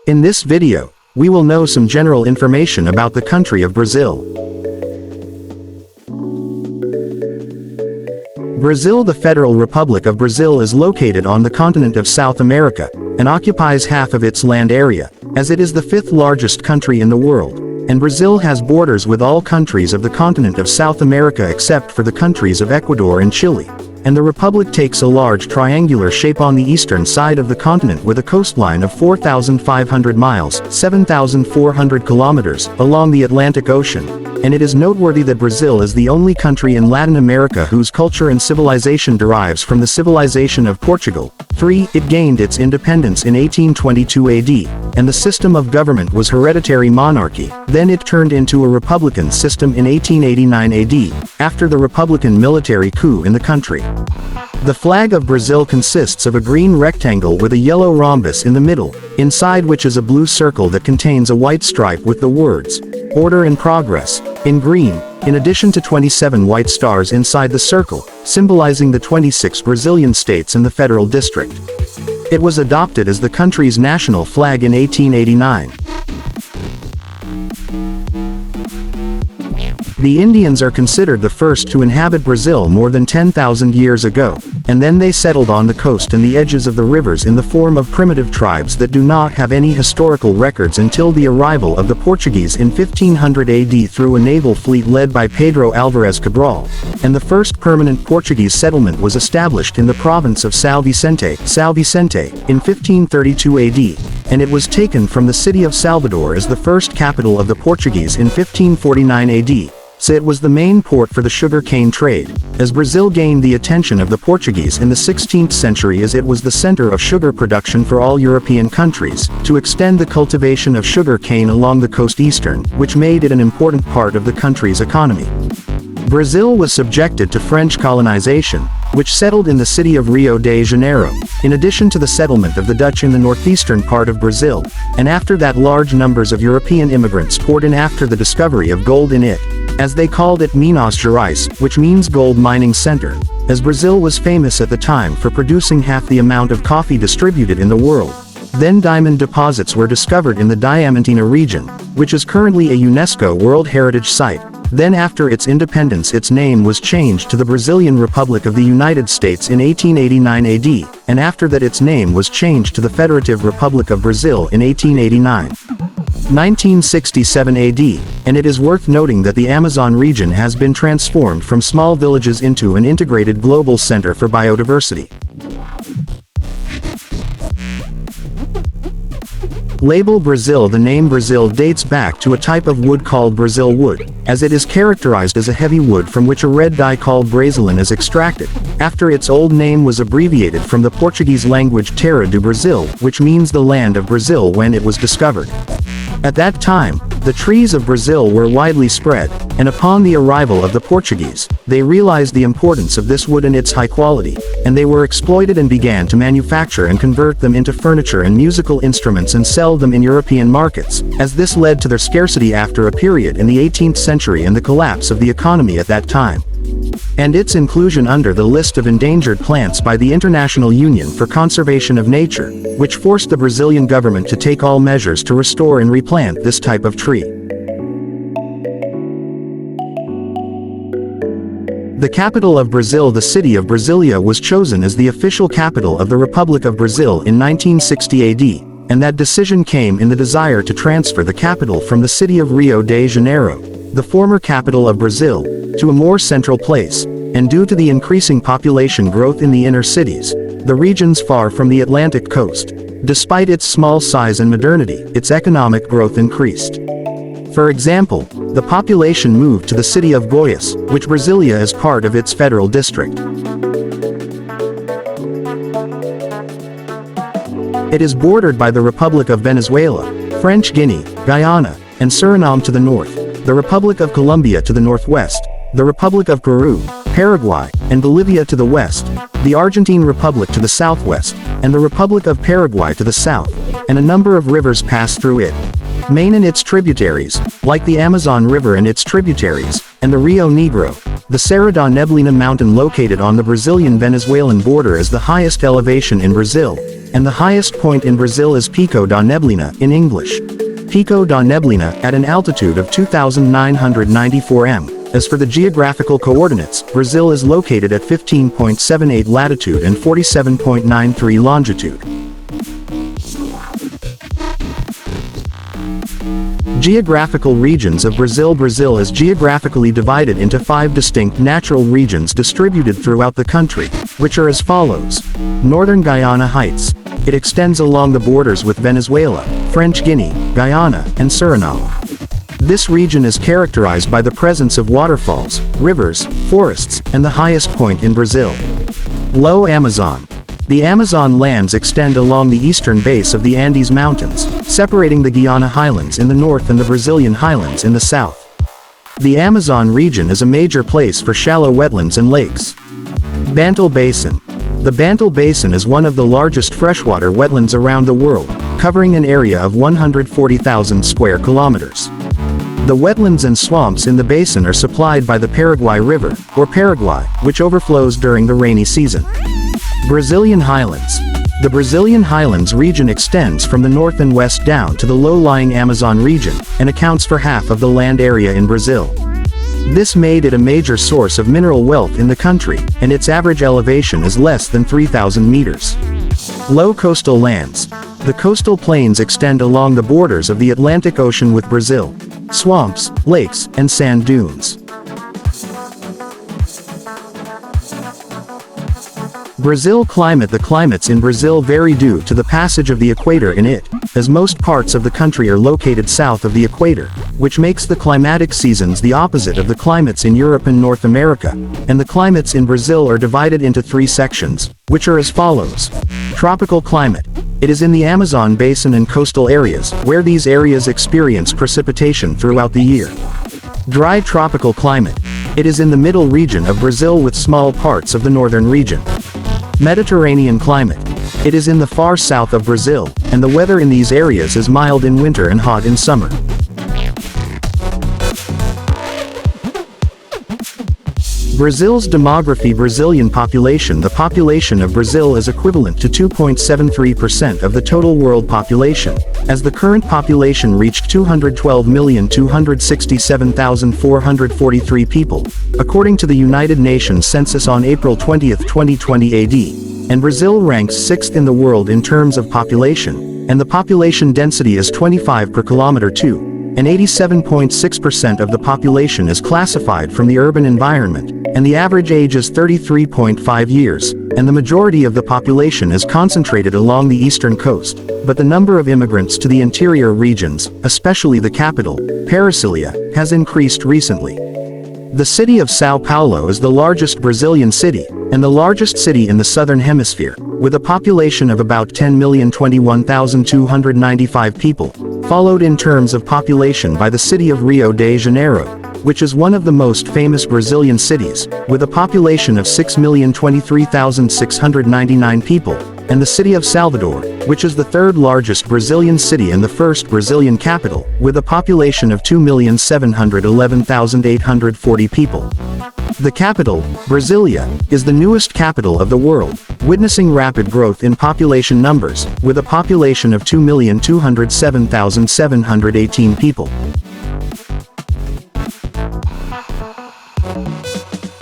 In this video, we will know some general information about the country of Brazil. Brazil, the Federal Republic of Brazil, is located on the continent of South America, and occupies half of its land area, as it is the fifth largest country in the world, and Brazil has borders with all countries of the continent of South America except for the countries of Ecuador and Chile. And the republic takes a large triangular shape on the eastern side of the continent with a coastline of 4,500 miles, 7,400 kilometers, along the Atlantic Ocean. And it is noteworthy that Brazil is the only country in Latin America whose culture and civilization derives from the civilization of Portugal. 3. It gained its independence in 1822 AD, and the system of government was hereditary monarchy. Then it turned into a republican system in 1889 AD, after the republican military coup in the country. The flag of Brazil consists of a green rectangle with a yellow rhombus in the middle, inside which is a blue circle that contains a white stripe with the words, "Order and Progress," in green, in addition to 27 white stars inside the circle, symbolizing the 26 Brazilian states and the federal district. It was adopted as the country's national flag in 1889. The Indians are considered the first to inhabit Brazil more than 10,000 years ago, and then they settled on the coast and the edges of the rivers in the form of primitive tribes that do not have any historical records until the arrival of the Portuguese in 1500 AD through a naval fleet led by Pedro Álvares Cabral, and the first permanent Portuguese settlement was established in the province of São Vicente in 1532 AD, and it was taken from the city of Salvador as the first capital of the Portuguese in 1549 AD. So it was the main port for the sugar cane trade, as Brazil gained the attention of the Portuguese in the 16th century as it was the center of sugar production for all European countries, to extend the cultivation of sugar cane along the coast eastern, which made it an important part of the country's economy. Brazil was subjected to French colonization, which settled in the city of Rio de Janeiro, in addition to the settlement of the Dutch in the northeastern part of Brazil, and after that large numbers of European immigrants poured in after the discovery of gold in it, as they called it Minas Gerais, which means gold mining center, as Brazil was famous at the time for producing half the amount of coffee distributed in the world. Then diamond deposits were discovered in the Diamantina region, which is currently a UNESCO World Heritage Site. Then after its independence its name was changed to the Brazilian Republic of the United States in 1889 AD, and after that its name was changed to the Federative Republic of Brazil in 1889. 1967 AD, and it is worth noting that the Amazon region has been transformed from small villages into an integrated global center for biodiversity. Label Brazil. The name Brazil dates back to a type of wood called Brazil wood, as it is characterized as a heavy wood from which a red dye called brazilin is extracted, after its old name was abbreviated from the Portuguese language Terra do Brasil, which means the land of Brazil when it was discovered. At that time, the trees of Brazil were widely spread, and upon the arrival of the Portuguese, they realized the importance of this wood and its high quality, and they were exploited and began to manufacture and convert them into furniture and musical instruments and sell them in European markets, as this led to their scarcity after a period in the 18th century and the collapse of the economy at that time, and its inclusion under the list of endangered plants by the International Union for Conservation of Nature, which forced the Brazilian government to take all measures to restore and replant this type of tree. The capital of Brazil, the city of Brasilia, was chosen as the official capital of the Republic of Brazil in 1960 AD, and that decision came in the desire to transfer the capital from the city of Rio de Janeiro, the former capital of Brazil, to a more central place, and due to the increasing population growth in the inner cities, the regions far from the Atlantic coast. Despite its small size and modernity, its economic growth increased. For example, the population moved to the city of Goiás, which Brasilia is part of its federal district. It is bordered by the Republic of Venezuela, French Guiana, Guyana, and Suriname to the north, the Republic of Colombia to the northwest, the Republic of Peru, Paraguay, and Bolivia to the west, the Argentine Republic to the southwest, and the Republic of Paraguay to the south, and a number of rivers pass through it. Maine and its tributaries, like the Amazon River and its tributaries, and the Rio Negro. The Serra da Neblina mountain located on the Brazilian-Venezuelan border is the highest elevation in Brazil, and the highest point in Brazil is Pico da Neblina in English. Pico da Neblina, at an altitude of 2,994 m. As for the geographical coordinates, Brazil is located at 15.78 latitude and 47.93 longitude. Geographical regions of Brazil. Brazil is geographically divided into 5 distinct natural regions distributed throughout the country, which are as follows. Northern Guiana Heights. It extends along the borders with Venezuela, French Guiana, Guyana, and Suriname. This region is characterized by the presence of waterfalls, rivers, forests, and the highest point in Brazil. Low Amazon. The Amazon lands extend along the eastern base of the Andes Mountains, separating the Guiana Highlands in the north and the Brazilian Highlands in the south. The Amazon region is a major place for shallow wetlands and lakes. Bantal Basin. The Bantal Basin is one of the largest freshwater wetlands around the world, covering an area of 140,000 square kilometers. The wetlands and swamps in the basin are supplied by the Paraguay River, or Paraguay, which overflows during the rainy season. Brazilian Highlands. The Brazilian Highlands region extends from the north and west down to the low-lying Amazon region, and accounts for half of the land area in Brazil. This made it a major source of mineral wealth in the country, and its average elevation is less than 3,000 meters. Low coastal lands. The coastal plains extend along the borders of the Atlantic Ocean with Brazil. Swamps, lakes, and sand dunes. Brazil climate. The climates in Brazil vary due to the passage of the equator in it, as most parts of the country are located south of the equator, which makes the climatic seasons the opposite of the climates in Europe and North America, and the climates in Brazil are divided into 3 sections, which are as follows. Tropical climate. It is in the Amazon basin and coastal areas, where these areas experience precipitation throughout the year. Dry tropical climate. It is in the middle region of Brazil with small parts of the northern region. Mediterranean climate. It is in the far south of Brazil, and the weather in these areas is mild in winter and hot in summer. Brazil's demography. Brazilian population. The population of Brazil is equivalent to 2.73% of the total world population, as the current population reached 212,267,443 people, according to the United Nations Census on April 20, 2020 AD, and Brazil ranks 6th in the world in terms of population, and the population density is 25 per kilometer 2. And 87.6% of the population is classified from the urban environment, and the average age is 33.5 years, and the majority of the population is concentrated along the eastern coast, but the number of immigrants to the interior regions, especially the capital, Brasília, has increased recently. The city of São Paulo is the largest Brazilian city, and the largest city in the southern hemisphere, with a population of about 10,021,295 people, followed in terms of population by the city of Rio de Janeiro, which is one of the most famous Brazilian cities, with a population of 6,023,699 people, and the city of Salvador, which is the 3rd largest Brazilian city and the 1st Brazilian capital, with a population of 2,711,840 people. The capital, Brasília, is the newest capital of the world, witnessing rapid growth in population numbers, with a population of 2,207,718 people.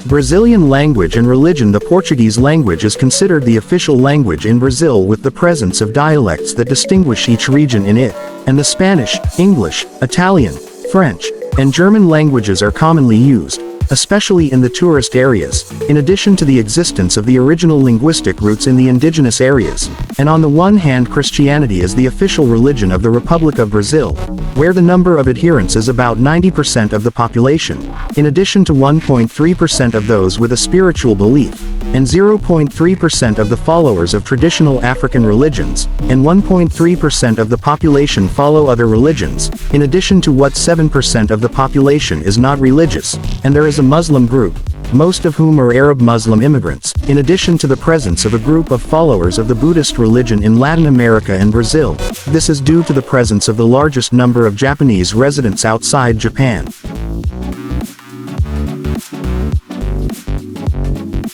Brazilian language and religion. The Portuguese language is considered the official language in Brazil with the presence of dialects that distinguish each region in it, and the Spanish, English, Italian, French, and German languages are commonly used, especially in the tourist areas, in addition to the existence of the original linguistic roots in the indigenous areas, and on the one hand Christianity is the official religion of the Republic of Brazil, where the number of adherents is about 90% of the population, in addition to 1.3% of those with a spiritual belief, and 0.3% of the followers of traditional African religions, and 1.3% of the population follow other religions, in addition to what 7% of the population is not religious, and there is a Muslim group, most of whom are Arab Muslim immigrants, in addition to the presence of a group of followers of the Buddhist religion in Latin America and Brazil. This is due to the presence of the largest number of Japanese residents outside Japan.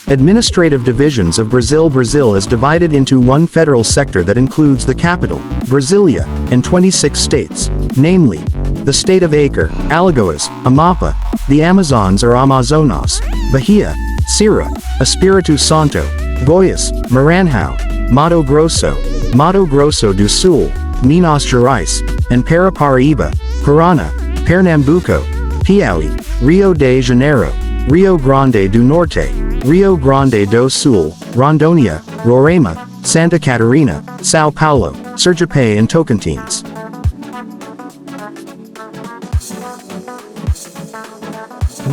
Administrative divisions of Brazil. Brazil is divided into one federal sector that includes the capital, Brasilia, and 26 states, namely, the state of Acre, Alagoas, Amapá, the Amazons or Amazonas, Bahia, Ceará, Espírito Santo, Goiás, Maranhão, Mato Grosso do Sul, Minas Gerais, and Paraíba, Paraná, Pernambuco, Piauí, Rio de Janeiro, Rio Grande do Norte, Rio Grande do Sul, Rondônia, Roraima, Santa Catarina, São Paulo, Sergipe and Tocantins.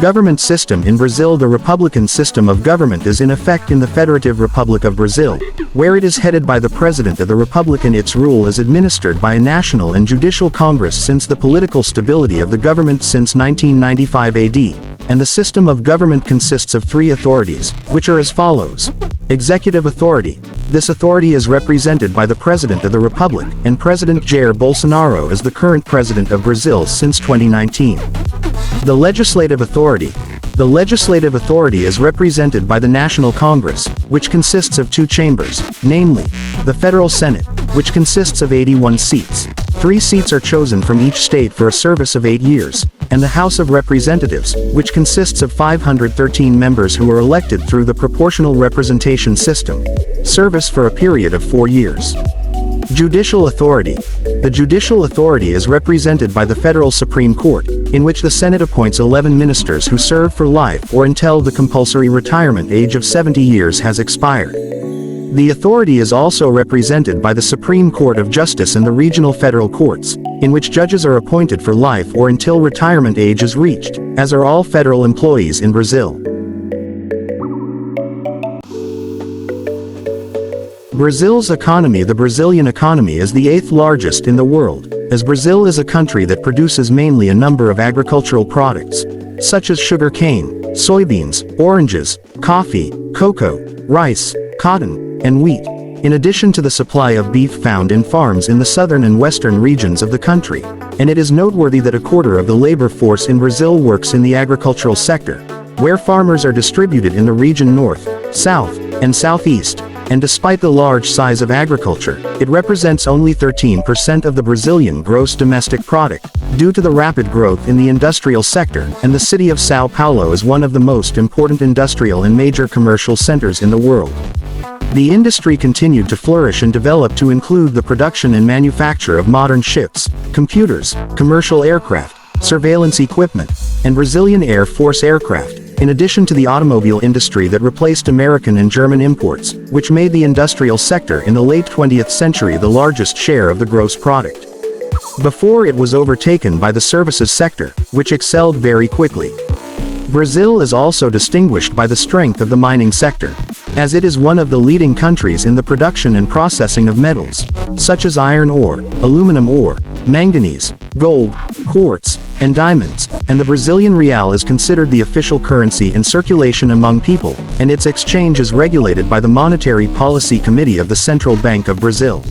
Government system in Brazil. The Republican system of government is in effect in the Federative Republic of Brazil, where it is headed by the President of the Republic and its rule is administered by a national and judicial Congress since the political stability of the government since 1995 AD, and the system of government consists of three authorities, which are as follows. Executive authority. This authority is represented by the President of the Republic, and President Jair Bolsonaro is the current President of Brazil since 2019. The legislative authority. The legislative authority is represented by the National Congress, which consists of two chambers, namely, the Federal Senate, which consists of 81 seats. 3 seats are chosen from each state for a service of 8 years, and the House of Representatives, which consists of 513 members who are elected through the proportional representation system. Service for a period of 4 years. Judicial authority. The judicial authority is represented by the Federal Supreme Court, in which the Senate appoints 11 ministers who serve for life or until the compulsory retirement age of 70 years has expired. The authority is also represented by the Supreme Court of Justice and the regional federal courts, in which judges are appointed for life or until retirement age is reached, as are all federal employees in Brazil. Brazil's economy. The Brazilian economy is the 8th largest in the world, as Brazil is a country that produces mainly a number of agricultural products, such as sugar cane, soybeans, oranges, coffee, cocoa, rice, cotton, and wheat, in addition to the supply of beef found in farms in the southern and western regions of the country, and it is noteworthy that a quarter of the labor force in Brazil works in the agricultural sector, where farmers are distributed in the region north, south, and southeast. And despite the large size of agriculture, it represents only 13% of the Brazilian gross domestic product, due to the rapid growth in the industrial sector, and the city of São Paulo is one of the most important industrial and major commercial centers in the world. The industry continued to flourish and develop to include the production and manufacture of modern ships, computers, commercial aircraft, surveillance equipment, and Brazilian Air Force aircraft, in addition to the automobile industry that replaced American and German imports, which made the industrial sector in the late 20th century the largest share of the gross product. Before it was overtaken by the services sector, which excelled very quickly. Brazil is also distinguished by the strength of the mining sector, as it is one of the leading countries in the production and processing of metals, such as iron ore, aluminum ore, manganese, gold, quartz, and diamonds, and the Brazilian real is considered the official currency in circulation among people, and its exchange is regulated by the Monetary Policy Committee of the Central Bank of Brazil.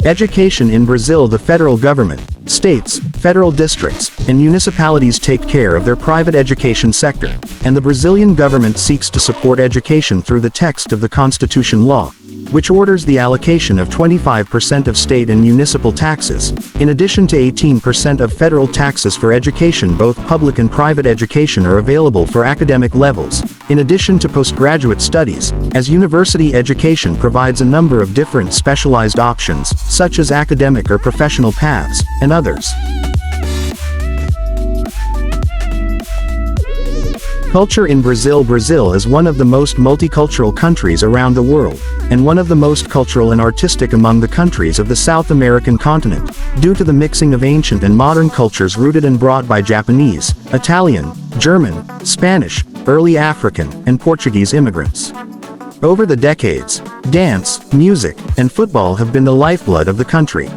Education in Brazil. The federal government, states, federal districts, and municipalities take care of their private education sector, and the Brazilian government seeks to support education through the text of the Constitution law, which orders the allocation of 25% of state and municipal taxes, in addition to 18% of federal taxes for education. Both public and private education are available for academic levels, in addition to postgraduate studies, as university education provides a number of different specialized options, such as academic or professional paths, and others. Culture in Brazil. Brazil is one of the most multicultural countries around the world, and one of the most cultural and artistic among the countries of the South American continent, due to the mixing of ancient and modern cultures rooted and brought by Japanese, Italian, German, Spanish, early African, and Portuguese immigrants. Over the decades, dance, music, and football have been the lifeblood of the country.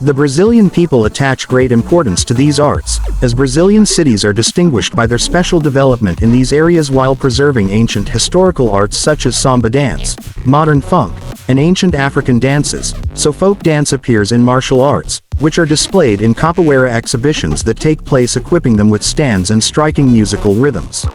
The Brazilian people attach great importance to these arts, as Brazilian cities are distinguished by their special development in these areas while preserving ancient historical arts such as samba dance, modern funk, and ancient African dances, so folk dance appears in martial arts, which are displayed in capoeira exhibitions that take place, equipping them with stands and striking musical rhythms.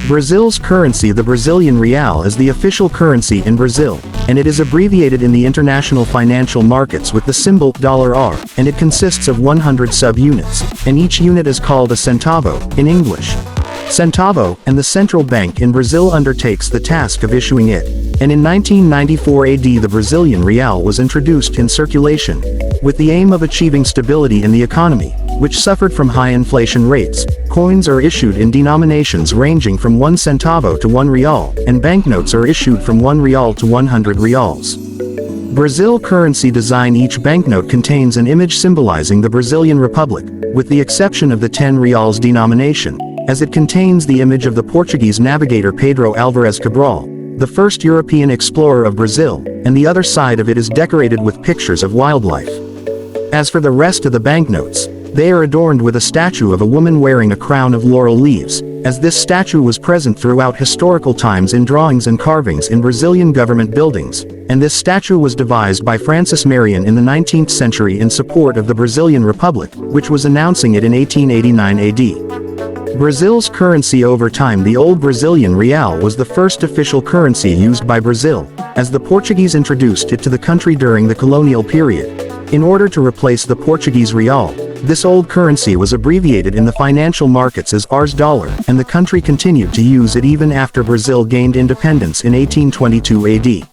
Brazil's currency. The Brazilian real is the official currency in Brazil, and it is abbreviated in the international financial markets with the symbol $R, and it consists of 100 sub-units, and each unit is called a centavo, in English. Centavo, and the central bank in Brazil undertakes the task of issuing it, and in 1994 AD the Brazilian real was introduced in circulation, with the aim of achieving stability in the economy, which suffered from high inflation rates. Coins are issued in denominations ranging from 1 centavo to 1 real, and banknotes are issued from 1 real to 100 reals. Brazil currency design. Each banknote contains an image symbolizing the Brazilian Republic, with the exception of the 10 reals denomination, as it contains the image of the Portuguese navigator Pedro Álvares Cabral, the first European explorer of Brazil, and the other side of it is decorated with pictures of wildlife. As for the rest of the banknotes, they are adorned with a statue of a woman wearing a crown of laurel leaves, as this statue was present throughout historical times in drawings and carvings in Brazilian government buildings, and this statue was devised by Francis Marion in the 19th century in support of the Brazilian Republic, which was announcing it in 1889 AD. Brazil's currency. Over time, the old Brazilian real was the first official currency used by Brazil, as the Portuguese introduced it to the country during the colonial period. In order to replace the Portuguese real, this old currency was abbreviated in the financial markets as Rs dollar, and the country continued to use it even after Brazil gained independence in 1822 AD.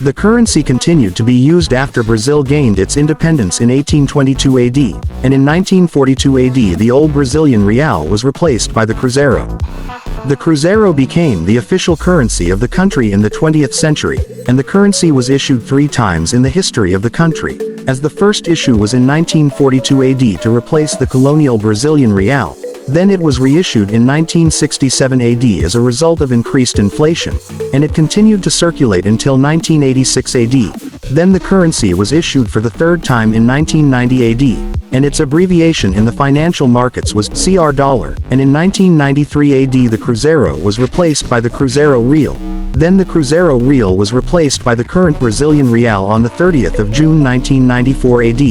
The currency continued to be used after Brazil gained its independence in 1822 AD, and in 1942 AD the old Brazilian real was replaced by the cruzeiro. The cruzeiro became the official currency of the country in the 20th century, and the currency was issued 3 times in the history of the country, as the first issue was in 1942 AD to replace the colonial Brazilian real. Then it was reissued in 1967 AD as a result of increased inflation, and it continued to circulate until 1986 AD. Then the currency was issued for the 3rd time in 1990 AD, and its abbreviation in the financial markets was CR dollar, and in 1993 AD the cruzeiro was replaced by the cruzeiro real. Then the cruzeiro real was replaced by the current Brazilian real on the 30th of June 1994 AD,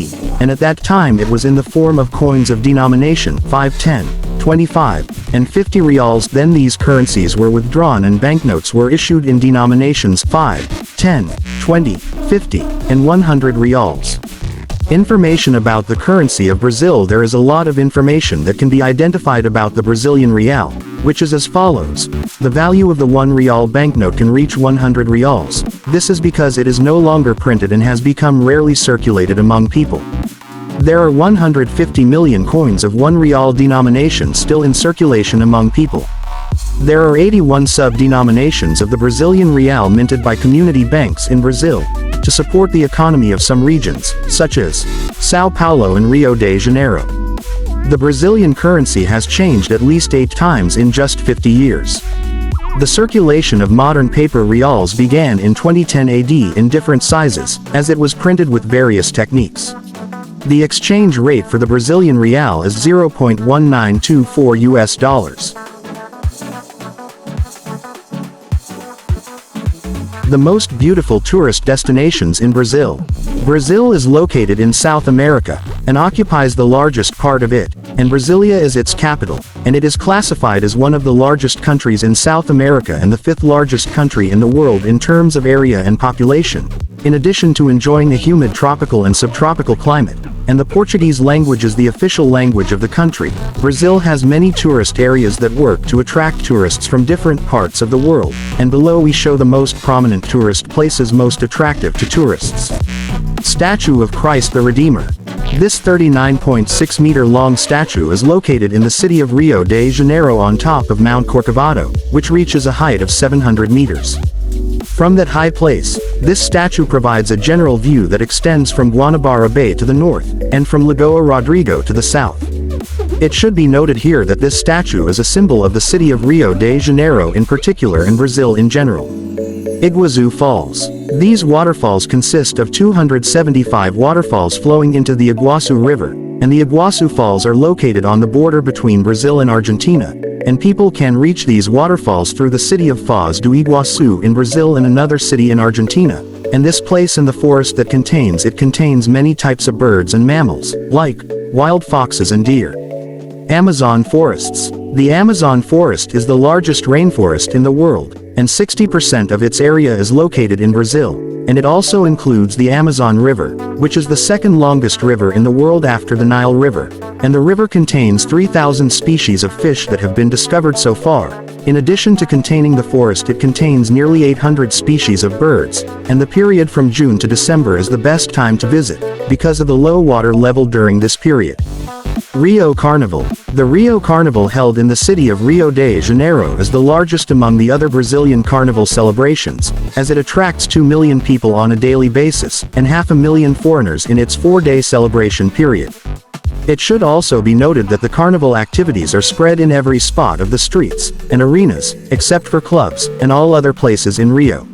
and at that time it was in the form of coins of denomination 5, 10, 25, and 50 reals. Then these currencies were withdrawn and banknotes were issued in denominations 5, 10, 20, 50, and 100 reals. Information about the currency of Brazil. There is a lot of information that can be identified about the Brazilian real, which is as follows. The value of the 1 real banknote can reach 100 reals. This is because it is no longer printed and has become rarely circulated among people. There are 150 million coins of 1 real denomination still in circulation among people. There are 81 sub-denominations of the Brazilian real minted by community banks in Brazil, to support the economy of some regions, such as São Paulo and Rio de Janeiro. The Brazilian currency has changed at least 8 times in just 50 years. The circulation of modern paper reals began in 2010 AD in different sizes, as it was printed with various techniques. The exchange rate for the Brazilian real is $0.1924. The most beautiful tourist destinations in Brazil. Brazil is located in South America, and occupies the largest part of it, and Brasilia is its capital, and it is classified as one of the largest countries in South America and the 5th largest country in the world in terms of area and population. In addition to enjoying a humid tropical and subtropical climate, and the Portuguese language is the official language of the country, Brazil has many tourist areas that work to attract tourists from different parts of the world, and below we show the most prominent tourist places most attractive to tourists. Statue of Christ the Redeemer. This 39.6 meter long statue is located in the city of Rio de Janeiro on top of Mount Corcovado, which reaches a height of 700 meters. From that high place, this statue provides a general view that extends from Guanabara Bay to the north, and from Lagoa Rodrigo to the south. It should be noted here that this statue is a symbol of the city of Rio de Janeiro in particular and Brazil in general. Iguazu Falls. These waterfalls consist of 275 waterfalls flowing into the Iguazu River, and the Iguazu Falls are located on the border between Brazil and Argentina, and people can reach these waterfalls through the city of Foz do Iguaçu in Brazil and another city in Argentina, and this place in the forest that contains many types of birds and mammals, like wild foxes and deer. Amazon forests. The Amazon forest is the largest rainforest in the world, and 60% of its area is located in Brazil, and it also includes the Amazon River, which is the second longest river in the world after the Nile River, and the river contains 3,000 species of fish that have been discovered so far. In addition to containing the forest, it contains nearly 800 species of birds, and the period from June to December is the best time to visit, because of the low water level during this period. Rio Carnival. The Rio Carnival, held in the city of Rio de Janeiro, is the largest among the other Brazilian carnival celebrations, as it attracts 2 million people on a daily basis, and 500,000 foreigners in its 4-day celebration period. It should also be noted that the carnival activities are spread in every spot of the streets and arenas, except for clubs, and all other places in Rio.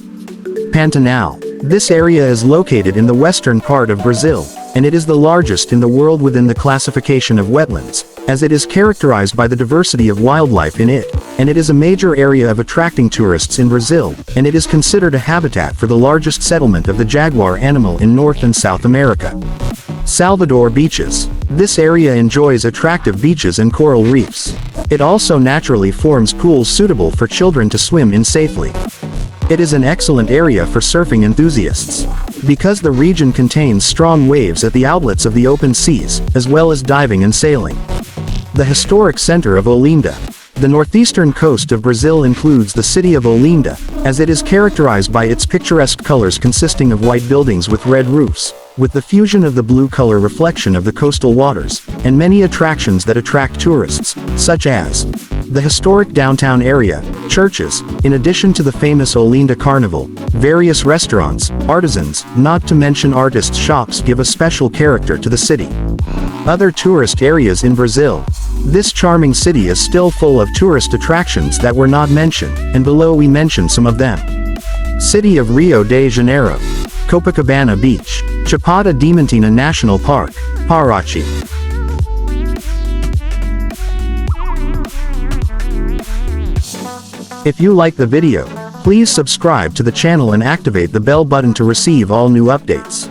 Pantanal. This area is located in the western part of Brazil, and it is the largest in the world within the classification of wetlands, as it is characterized by the diversity of wildlife in it, and it is a major area of attracting tourists in Brazil, and it is considered a habitat for the largest settlement of the jaguar animal in North and South America. Salvador beaches. This area enjoys attractive beaches and coral reefs. It also naturally forms pools suitable for children to swim in safely. It is an excellent area for surfing enthusiasts, because the region contains strong waves at the outlets of the open seas, as well as diving and sailing. The historic center of Olinda. The northeastern coast of Brazil includes the city of Olinda, as it is characterized by its picturesque colors consisting of white buildings with red roofs, with the fusion of the blue color reflection of the coastal waters, and many attractions that attract tourists, such as the historic downtown area, churches, in addition to the famous Olinda Carnival, various restaurants, artisans, not to mention artists' shops give a special character to the city. Other tourist areas in Brazil. This charming city is still full of tourist attractions that were not mentioned, and below we mention some of them. City of Rio de Janeiro. Copacabana Beach. Chapada Diamantina National Park, Parachi. If you like the video, please subscribe to the channel and activate the bell button to receive all new updates.